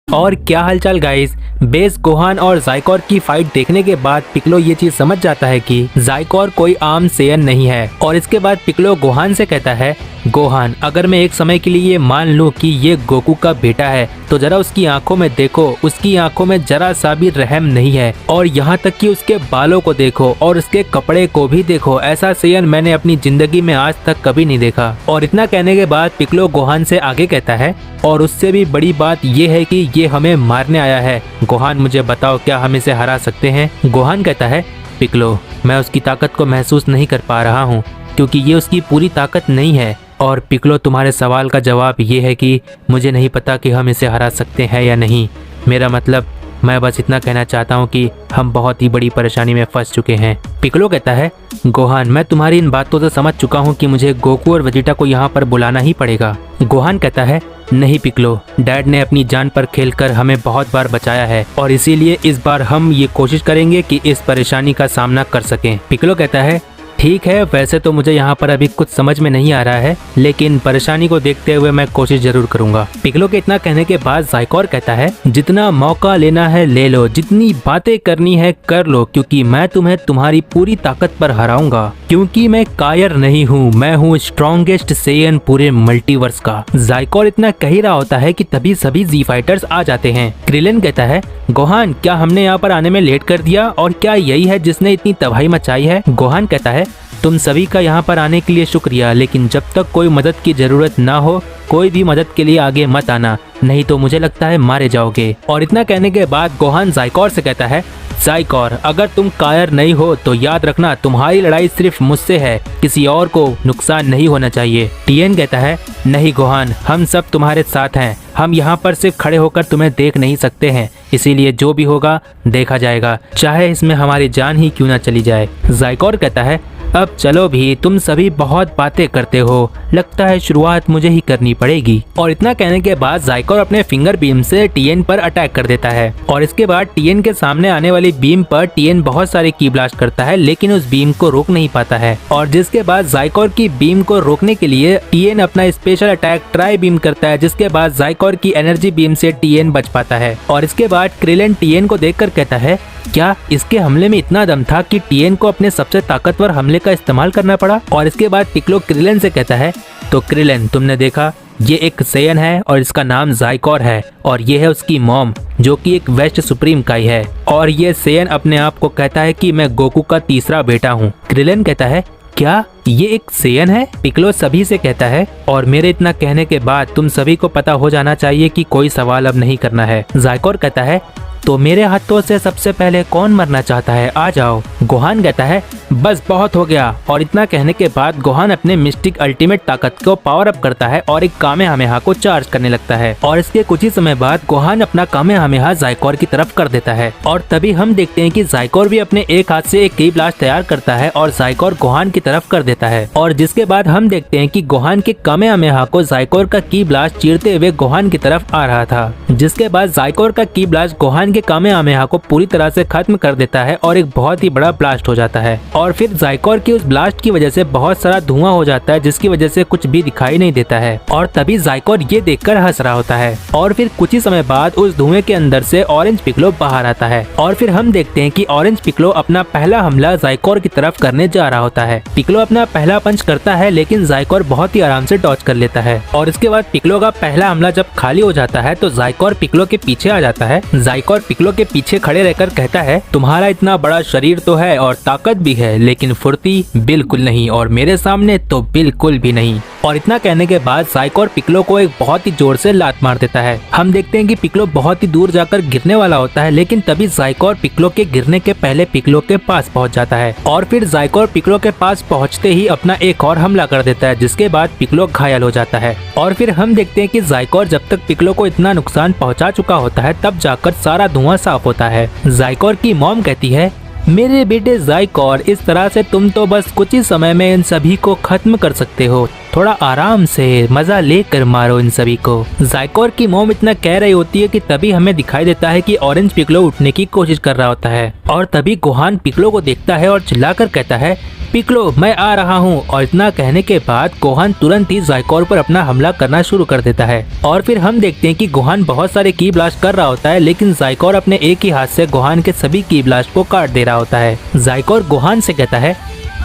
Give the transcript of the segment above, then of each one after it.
और क्या हालचाल गाइस। बेस गोहान और ज़ाइकोर की फाइट देखने के बाद पिक्लो ये चीज समझ जाता है कि ज़ाइकोर कोई आम सेयन नहीं है। और इसके बाद पिक्लो गोहान से कहता है, गोहान अगर मैं एक समय के लिए ये मान लूं कि ये गोकू का बेटा है तो जरा उसकी आंखों में देखो, उसकी आंखों में जरा सा भी रहम नहीं है। और यहाँ तक कि उसके बालों को देखो और उसके कपड़े को भी देखो, ऐसा सेयन मैंने अपनी जिंदगी में आज तक कभी नहीं देखा। और इतना कहने के बाद पिक्लो गोहान से आगे कहता है, और उससे भी बड़ी बात ये है कि ये हमें मारने आया है। गोहान मुझे बताओ क्या हम इसे हरा सकते हैं? गोहान कहता है, पिक्लो मैं उसकी ताकत को महसूस नहीं कर पा रहा हूँ क्योंकि ये उसकी पूरी ताकत नहीं है। और पिक्लो तुम्हारे सवाल का जवाब ये है कि मुझे नहीं पता कि हम इसे हरा सकते हैं या नहीं। मेरा मतलब मैं बस इतना कहना चाहता हूँ कि हम बहुत ही बड़ी परेशानी में फंस चुके हैं। पिक्लो कहता है, गोहान मैं तुम्हारी इन बातों से समझ चुका हूँ कि मुझे गोकू और वेजिटा को यहाँ पर बुलाना ही पड़ेगा। गोहान कहता है, नहीं पिक्लो, डैड ने अपनी जान पर खेलकर हमें बहुत बार बचाया है और इसीलिए इस बार हम ये कोशिश करेंगे कि इस परेशानी का सामना कर सकें। पिक्लो कहता है, ठीक है, वैसे तो मुझे यहाँ पर अभी कुछ समझ में नहीं आ रहा है लेकिन परेशानी को देखते हुए मैं कोशिश जरूर करूंगा। पिक्लो के इतना कहने के बाद ज़ाइकोर कहता है, जितना मौका लेना है ले लो, जितनी बातें करनी है कर लो, क्योंकि मैं तुम्हें तुम्हारी पूरी ताकत पर हराऊंगा। क्योंकि मैं कायर नहीं हूँ, मैं हूँ स्ट्रॉन्गेस्ट सेयन पूरे मल्टीवर्स का। ज़ाइकोर इतना कह ही रहा होता है कि तभी सभी जी फाइटर्स आ जाते हैं। क्रिलेन कहता है, गोहान क्या हमने यहाँ पर आने में लेट कर दिया और क्या यही है जिसने इतनी तबाही मचाई है? गोहान कहता है, तुम सभी का यहाँ पर आने के लिए शुक्रिया, लेकिन जब तक कोई मदद की जरूरत ना हो कोई भी मदद के लिए आगे मत आना, नहीं तो मुझे लगता है मारे जाओगे। और इतना कहने के बाद गोहान ज़ाइकोर से कहता है, ज़ाइकोर अगर तुम कायर नहीं हो तो याद रखना तुम्हारी लड़ाई सिर्फ मुझसे है, किसी और को नुकसान नहीं होना चाहिए। टीएन कहता है, नहीं गोहान हम सब तुम्हारे साथ हैं, हम यहाँ पर सिर्फ खड़े होकर तुम्हें देख नहीं सकते हैं, इसीलिए जो भी होगा देखा जाएगा, चाहे इसमें हमारी जान ही क्यों ना चली जाए। ज़ाइकोर कहता है, अब चलो भी, तुम सभी बहुत बातें करते हो, लगता है शुरुआत मुझे ही करनी पड़ेगी। और इतना कहने के बाद ज़ाइकोर अपने फिंगर बीम से टीएन पर अटैक कर देता है और इसके बाद टीएन के सामने आने वाली बीम पर टीएन बहुत सारे की ब्लास्ट करता है लेकिन उस बीम को रोक नहीं पाता है। और जिसके बाद ज़ाइकोर की बीम को रोकने के लिए टीएन अपना स्पेशल अटैक ट्राई बीम करता है, जिसके बाद ज़ाइकोर की एनर्जी बीम से टीएन बच पाता है। और इसके बाद क्रिलेन टीएन को देखकर कहता है, क्या इसके हमले में इतना दम था कि टीएन को अपने सबसे ताकतवर हमले का इस्तेमाल करना पड़ा? और इसके बाद पिक्लो क्रिलेन से कहता है, तो क्रिलेन तुमने देखा ये एक सेयन है और इसका नाम ज़ाइकोर है और ये है उसकी मॉम जो कि एक वेस्ट सुप्रीम काई है। और ये सेयन अपने आप को कहता है कि मैं गोकू का तीसरा बेटा हूँ। क्रिलेन कहता है, क्या ये एक सेयन है? पिक्लो सभी से कहता है, और मेरे इतना कहने के बाद तुम सभी को पता हो जाना चाहिए कि कोई सवाल अब नहीं करना है। ज़ाइकोर कहता है, तो मेरे हाथों से सबसे पहले कौन मरना चाहता है, आ जाओ। गोहान कहता है, बस बहुत हो गया। और इतना कहने के बाद गोहान अपने मिस्टिक अल्टीमेट ताकत को पावर अप करता है और एक कामेहामेहा को चार्ज करने लगता है। और इसके कुछ ही समय बाद गोहान अपना कामेहामेहा ज़ाइकोर की तरफ कर देता है और तभी हम देखते हैं कि ज़ाइकोर भी अपने एक हाथ से एक की ब्लास्ट तैयार करता है और ज़ाइकोर गोहान की तरफ कर देता है। और जिसके बाद हम देखते हैं कि गोहान के कामेहामेहा को ज़ाइकोर का की ब्लास्ट चीरते हुए गोहान की तरफ आ रहा था, जिसके बाद ज़ाइकोर का की ब्लास्ट गोहान के कामेहामेहा को पूरी तरह से खत्म कर देता है और एक बहुत ही बड़ा ब्लास्ट हो जाता है। और फिर ज़ाइकोर की उस ब्लास्ट की वजह से बहुत सारा धुआं हो जाता है, जिसकी वजह से कुछ भी दिखाई नहीं देता है। और तभी ज़ाइकोर ये देखकर हंस रहा होता है। और फिर कुछ ही समय बाद उस धुएं के अंदर से ऑरेंज पिक्लो बाहर आता है और फिर हम देखते हैं कि ऑरेंज पिक्लो अपना पहला हमला ज़ाइकोर की तरफ करने जा रहा होता है। पिक्लो अपना पहला पंच करता है लेकिन ज़ाइकोर बहुत ही आराम से डॉज कर लेता है। और इसके बाद पिक्लो का पहला हमला जब खाली हो जाता है तो ज़ाइकोर पिक्लो के पीछे आ जाता है। ज़ाइकोर पिक्लो के पीछे खड़े रहकर कहता है, तुम्हारा इतना बड़ा शरीर तो है और ताकत भी है लेकिन फुर्ती बिल्कुल नहीं, और मेरे सामने तो बिल्कुल भी नहीं। और इतना कहने के बाद ज़ाइकोर पिक्लो को एक बहुत ही जोर से लात मार देता है। हम देखते हैं कि पिक्लो बहुत ही दूर जाकर गिरने वाला होता है लेकिन तभी ज़ाइकोर पिक्लो के गिरने के पहले पिक्लो के पास पहुंच जाता है। और फिर ज़ाइकोर पिक्लो के पास पहुंचते ही अपना एक और हमला कर देता है, जिसके बाद पिक्लो घायल हो जाता है। और फिर हम देखते हैं कि ज़ाइकोर जब तक पिक्लो को इतना नुकसान पहुंचा चुका होता है तब जाकर सारा धुआं साफ होता है। ज़ाइकोर की मॉम कहती है, मेरे बेटे ज़ाइकोर, इस तरह से तुम तो बस कुछ ही समय में इन सभी को खत्म कर सकते हो। थोड़ा आराम से मजा लेकर मारो इन सभी को। जाइकोर की मॉम इतना कह रही होती है कि तभी हमें दिखाई देता है कि ऑरेंज पिकलो उठने की कोशिश कर रहा होता है और तभी गोहान पिकलो को देखता है और चिल्लाकर कहता है, पिकलो मैं आ रहा हूँ। और इतना कहने के बाद गोहान तुरंत ही जाइकोर पर अपना हमला करना शुरू कर देता है और फिर हम देखते हैं कि गोहान बहुत सारे की ब्लास्ट कर रहा होता है, लेकिन जाइकोर अपने एक ही हाथ से गोहान के सभी की ब्लास्ट को काट दे रहा होता है। जाइकोर गोहान से कहता है,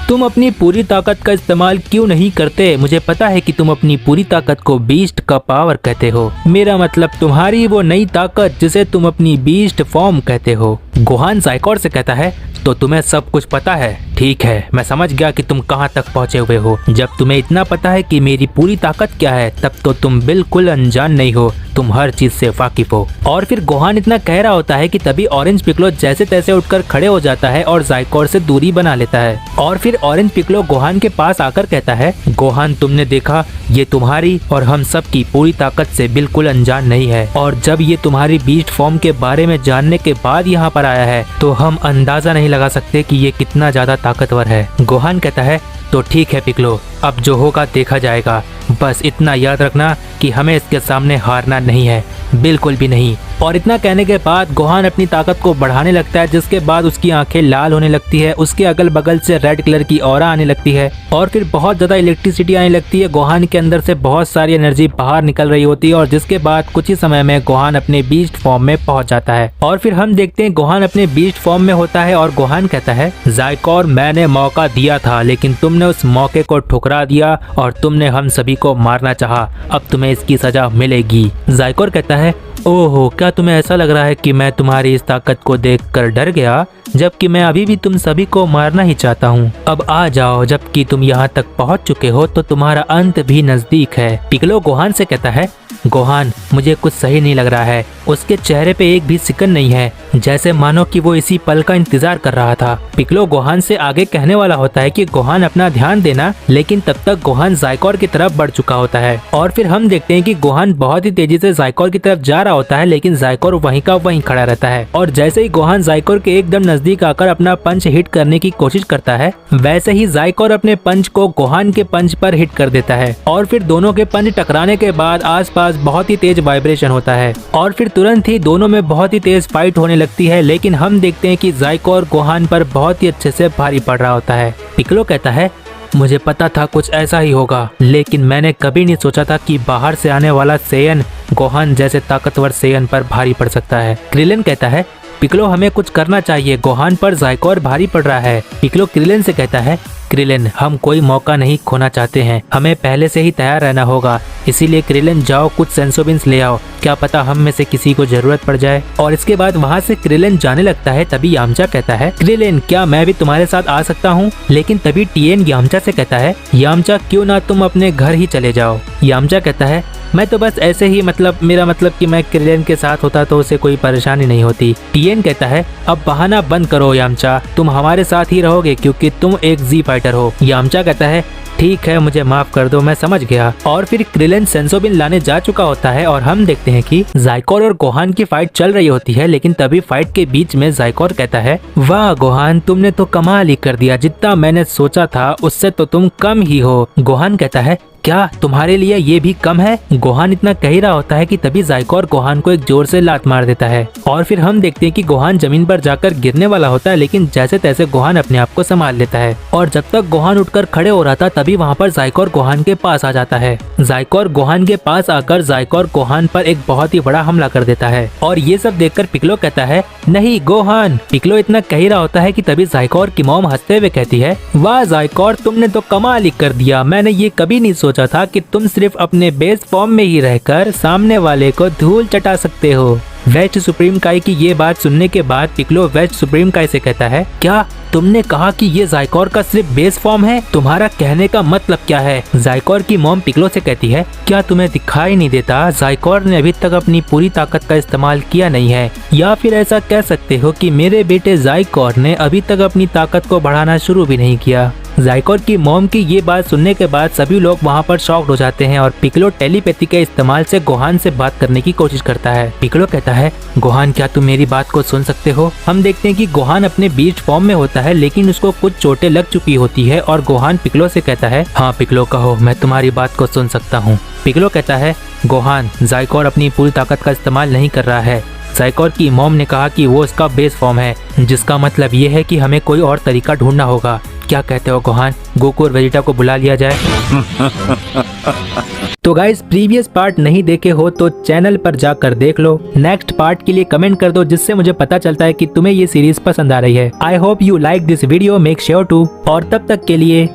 तुम अपनी पूरी ताकत का इस्तेमाल क्यों नहीं करते? मुझे पता है कि तुम अपनी पूरी ताकत को बीस्ट का पावर कहते हो, मेरा मतलब तुम्हारी वो नई ताकत जिसे तुम अपनी बीस्ट फॉर्म कहते हो। गोहान जाइकोर से कहता है, तो तुम्हें सब कुछ पता है? ठीक है, मैं समझ गया कि तुम कहाँ तक पहुँचे हुए हो। जब तुम्हें इतना पता है कि मेरी पूरी ताकत क्या है, तब तो तुम बिल्कुल अनजान नहीं हो, तुम हर चीज से वाकिफ हो। और फिर गोहान इतना कह रहा होता है कि तभी ऑरेंज पिकलो जैसे तैसे उठकर खड़े हो जाता है और जाइकोर से दूरी बना लेता है। और फिर ऑरेंज पिकलो गोहान के पास आकर कहता है, गोहान तुमने देखा, ये तुम्हारी और हम सब की पूरी ताकत से बिल्कुल अनजान नहीं है, और जब ये तुम्हारी बीस्ट फॉर्म के बारे में जानने के बाद यहाँ पर आया है तो हम अंदाजा नहीं लगा सकते कि ये कितना ज्यादा ताकतवर है। गोहान कहता है, तो ठीक है पिकलो, अब जो होगा देखा जाएगा, बस इतना याद रखना कि हमें इसके सामने हारना नहीं है, बिल्कुल भी नहीं। और इतना कहने के बाद गोहान अपनी ताकत को बढ़ाने लगता है, जिसके बाद उसकी आंखें लाल होने लगती है, उसके अगल बगल से रेड कलर की ऑरा आने लगती है और फिर बहुत ज्यादा इलेक्ट्रिसिटी आने लगती है। गोहान के अंदर से बहुत सारी एनर्जी बाहर निकल रही होती है और जिसके बाद कुछ ही समय में गोहान अपने बीस्ट फॉर्म में पहुंच जाता है। और फिर हम देखते हैं गोहान अपने बीस्ट फॉर्म में होता है और गोहान कहता है, जाइकोर मैंने मौका दिया था, लेकिन तुमने उस मौके को ठुकरा दिया और तुमने हम सभी को मारना चाहा, अब तुम्हें इसकी सजा मिलेगी। जाइकोर कहता है, ओहो, क्या तुम्हें ऐसा लग रहा है कि मैं तुम्हारी इस ताकत को देखकर डर गया, जबकि मैं अभी भी तुम सभी को मारना ही चाहता हूँ। अब आ जाओ, जबकि तुम यहाँ तक पहुँच चुके हो तो तुम्हारा अंत भी नजदीक है। पिकलो गोहान से कहता है, गोहान मुझे कुछ सही नहीं लग रहा है, उसके चेहरे पे एक भी सिकन नहीं है, जैसे मानो कि वो इसी पल का इंतजार कर रहा था। पिकलो गोहान से आगे कहने वाला होता है कि गोहान अपना ध्यान देना, लेकिन तब तक गोहान जाइकोर की तरफ बढ़ चुका होता है। और फिर हम देखते हैं कि गोहान बहुत ही तेजी से जाइकोर की तरफ जा रहा होता है, लेकिन जाइकोर वहीं का वहीं खड़ा रहता है। और जैसे ही गोहान जाइकोर के एकदम नजदीक आकर अपना पंच हिट करने की कोशिश करता है, वैसे ही जाइकोर अपने पंच को गोहान के पंच पर हिट कर देता है और फिर दोनों के पंच टकराने के बाद आसपास बहुत ही तेज वाइब्रेशन होता है और फिर तुरंत ही दोनों में बहुत ही तेज फाइट होने लगती है। लेकिन हम देखते हैं कि जाइकोर गोहान पर बहुत ही अच्छे से भारी पड़ रहा होता है। पिकलो कहता है, मुझे पता था कुछ ऐसा ही होगा, लेकिन मैंने कभी नहीं सोचा था कि बाहर से आने वाला सेयन गोहान जैसे ताकतवर सेयन पर भारी पड़ सकता है। क्रिलेन कहता है, पिकलो हमें कुछ करना चाहिए, गोहान पर जाइकोर भारी पड़ रहा है। पिकलो क्रिलेन से कहता है, क्रिलेन हम कोई मौका नहीं खोना चाहते हैं, हमें पहले से ही तैयार रहना होगा, इसीलिए क्रिलेन जाओ कुछ सेंसोबिन्स ले आओ, क्या पता हम में से किसी को जरूरत पड़ जाए। और इसके बाद वहाँ से क्रिलेन जाने लगता है। तभी यामचा कहता है, क्रिलेन क्या मैं भी तुम्हारे साथ आ सकता हूँ? लेकिन तभी टीएन यामचा से कहता है, यामचा क्यों ना तुम अपने घर ही चले जाओ। यामचा कहता है, मैं तो बस ऐसे ही मेरा मतलब कि मैं क्रिलेन के साथ होता तो उसे कोई परेशानी नहीं होती। टीएन कहता है, अब बहाना बंद करो यामचा, तुम हमारे साथ ही रहोगे क्योंकि तुम एक जी फाइटर हो। यामचा कहता है, ठीक है मुझे माफ कर दो, मैं समझ गया। और फिर क्रिलेन सेंसोबिन लाने जा चुका होता है और हम देखते हैं कि जाइकोर और गोहान की फाइट चल रही होती है। लेकिन तभी फाइट के बीच में जाइकोर कहता है, वाह गोहान तुमने तो कमाल ही कर दिया, जितना मैंने सोचा था उससे तो तुम कम ही हो। गोहान कहता है, क्या तुम्हारे लिए ये भी कम है? गोहान इतना कह ही रहा होता है कि तभी जाइकोर गोहान को एक जोर से लात मार देता है और फिर हम देखते हैं कि गोहान जमीन पर जाकर गिरने वाला होता है, लेकिन जैसे तैसे गोहान अपने आप को संभाल लेता है। और जब तक गोहान उठकर खड़े हो रहा था तभी वहाँ पर जाइकोर गोहान के पास आ जाता है। जाइकोर गोहान के पास आकर जाइकोर गोहान पर एक बहुत ही बड़ा हमला कर देता है और ये सब देखकर पिकलो कहता है, नहीं गोहान। पिकलो इतना कह ही रहा होता है कि तभी जाइकोर की मॉम हंसते हुए कहती है, वाह जाइकोर तुमने तो कमाल ही कर दिया, मैंने ये कभी नहीं सोचा था कि तुम सिर्फ अपने बेस फॉर्म में ही रहकर सामने वाले को धूल चटा सकते हो। वेस्ट सुप्रीम काई की ये बात सुनने के बाद पिकलो वेस्ट सुप्रीम काई से कहता है, क्या तुमने कहा कि ये जाइकोर का सिर्फ बेस फॉर्म है? तुम्हारा कहने का मतलब क्या है? जाइकोर की मॉम पिकलो से कहती है, क्या तुम्हें दिखाई नहीं देता जाइकोर ने अभी तक अपनी पूरी ताकत का इस्तेमाल किया नहीं है, या फिर ऐसा कह सकते हो कि मेरे बेटे जाइकोर ने अभी तक अपनी ताकत को बढ़ाना शुरू भी नहीं किया। जाइकोर की मॉम की ये बात सुनने के बाद सभी लोग वहाँ पर शॉक्ड हो जाते हैं और पिक्लो टेलीपैथी के इस्तेमाल से गोहान से बात करने की कोशिश करता है। पिक्लो कहता है, गोहान क्या तुम मेरी बात को सुन सकते हो? हम देखते हैं कि गोहान अपने बीच फॉर्म में होता है, लेकिन उसको कुछ चोटें लग चुकी होती है और गोहान पिक्लो से कहता है, हाँ पिक्लो कहो, मैं तुम्हारी बात को सुन सकता हूँ। पिक्लो कहता है, गोहान जाइकोर अपनी पूरी ताकत का इस्तेमाल नहीं कर रहा है। जाइकोर की मॉम ने कहा कि वो उसका बेस फॉर्म है, जिसका मतलब ये है कि हमें कोई और तरीका ढूंढना होगा। क्या कहते हो गोहान, गोकू और वेजिटा को बुला लिया जाए? तो गाइस प्रीवियस पार्ट नहीं देखे हो तो चैनल पर जाकर देख लो। नेक्स्ट पार्ट के लिए कमेंट कर दो, जिससे मुझे पता चलता है कि तुम्हें ये सीरीज पसंद आ रही है। I hope you like this video, make sure to. और तब तक के लिए